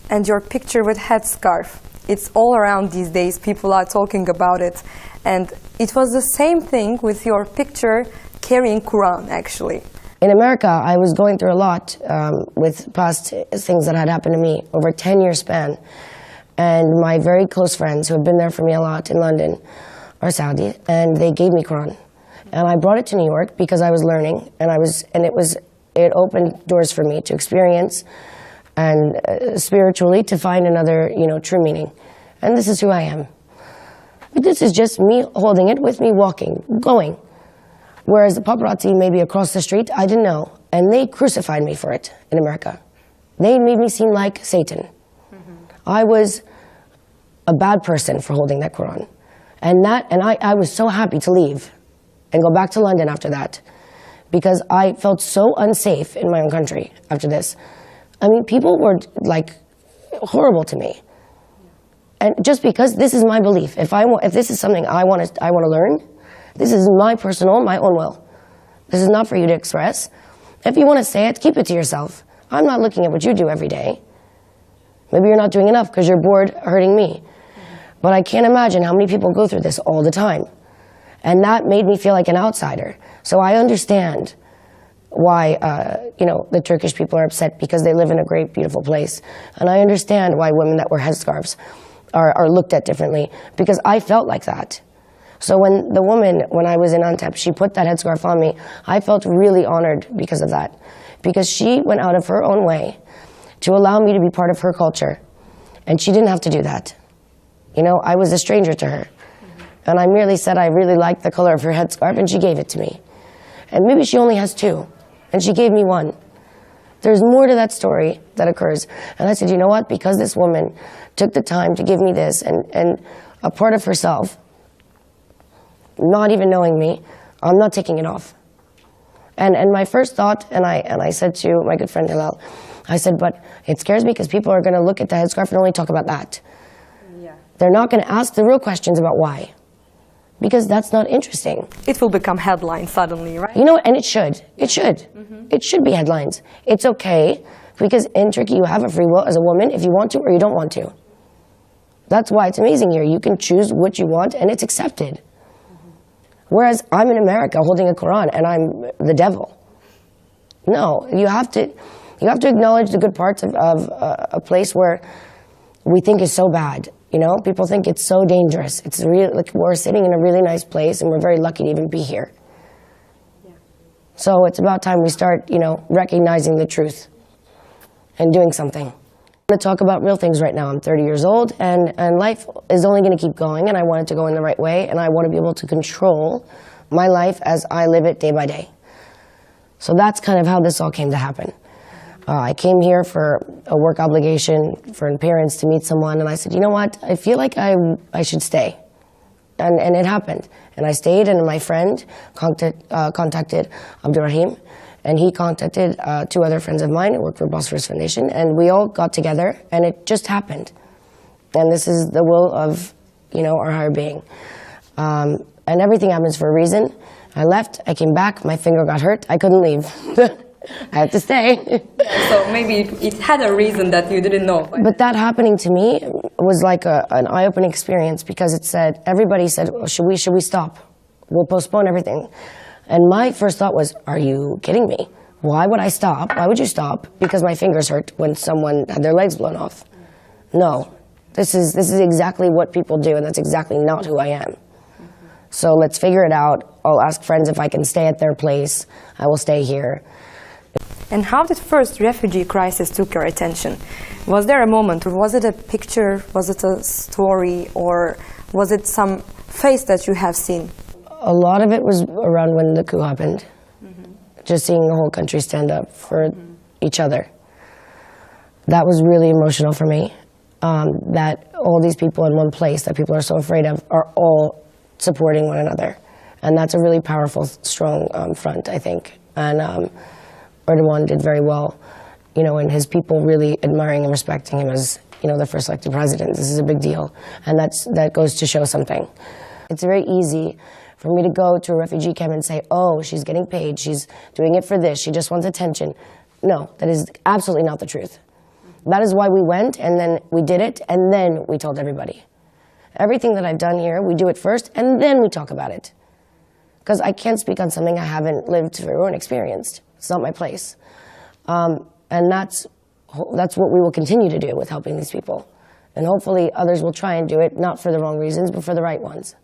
and your picture with headscarf. It's all around these days. People are talking about it. And it was the same thing with your picture carrying Quran, actually. In America, I was going through a lot with past things that had happened to me over a 10-year span. And my very close friends who have been there for me a lot in London are Saudi, and they gave me Quran. And I brought it to New York because I was learning, and it opened doors for me to experience and spiritually to find another, true meaning. And this is who I am. But this is just me holding it with me, walking, going. Whereas the paparazzi maybe across the street, I didn't know. And they crucified me for it in America. They made me seem like Satan. I was a bad person for holding that Quran. And I was so happy to leave and go back to London after that, because I felt so unsafe in my own country after this. I mean, people were like horrible to me. And just because this is my belief, if this is something I want to learn, this is my own will. This is not for you to express. If you want to say it, keep it to yourself. I'm not looking at what you do every day. Maybe you're not doing enough because you're bored hurting me. But I can't imagine how many people go through this all the time. And that made me feel like an outsider. So I understand why, the Turkish people are upset, because they live in a great, beautiful place. And I understand why women that wear headscarves are looked at differently, because I felt like that. So when I was in Antep, she put that headscarf on me, I felt really honored because of that. Because she went out of her own way to allow me to be part of her culture. And she didn't have to do that. I was a stranger to her. And I merely said I really liked the color of her headscarf, and she gave it to me. And maybe she only has two, and she gave me one. There's more to that story that occurs. And I said, you know what? Because this woman took the time to give me this, and a part of herself, not even knowing me, I'm not taking it off. And my first thought, and I said to my good friend Hilal, I said, but it scares me because people are going to look at the headscarf and only talk about that. Yeah. They're not going to ask the real questions about why. Because that's not interesting. It will become headlines suddenly, right? And it should. It should. Mm-hmm. It should be headlines. It's okay, because in Turkey you have a free will as a woman if you want to or you don't want to. That's why it's amazing here. You can choose what you want and it's accepted. Mm-hmm. Whereas I'm in America holding a Quran and I'm the devil. No, you have to acknowledge the good parts of a place where we think is so bad. People think it's so dangerous. It's like we're sitting in a really nice place, and we're very lucky to even be here. Yeah. So it's about time we start, recognizing the truth and doing something. I'm going to talk about real things right now. I'm 30 years old, and life is only going to keep going, and I want it to go in the right way, and I want to be able to control my life as I live it day by day. So that's kind of how this all came to happen. I came here for a work obligation, for an appearance, to meet someone, and I said, you know what, I feel like I should stay. And it happened. And I stayed, and my friend contacted Abdurrahim, and he contacted two other friends of mine who worked for Bosphorus Foundation, and we all got together, and it just happened. And this is the will of, our higher being. And everything happens for a reason. I left, I came back, my finger got hurt, I couldn't leave. I had to stay. So maybe it had a reason that you didn't know. But that happening to me was like an eye-opening experience, because everybody said, well, should we stop? We'll postpone everything. And my first thought was, are you kidding me? Why would I stop? Why would you stop? Because my fingers hurt when someone had their legs blown off. No, this is exactly what people do, and that's exactly not who I am. So let's figure it out. I'll ask friends if I can stay at their place. I will stay here. And how did first refugee crisis took your attention? Was there a moment, or was it a picture, was it a story, or was it some face that you have seen? A lot of it was around when the coup happened. Mm-hmm. Just seeing the whole country stand up for each other. That was really emotional for me. That all these people in one place that people are so afraid of are all supporting one another. And that's a really powerful, strong front, I think. And Erdogan did very well, and his people really admiring and respecting him as, the first elected president. This is a big deal, and that goes to show something. It's very easy for me to go to a refugee camp and say, oh, she's getting paid, she's doing it for this, she just wants attention. No, that is absolutely not the truth. That is why we went, and then we did it, and then we told everybody. Everything that I've done here, we do it first, and then we talk about it. Because I can't speak on something I haven't lived through and experienced. It's not my place. And that's what we will continue to do with helping these people. And hopefully others will try and do it, not for the wrong reasons, but for the right ones.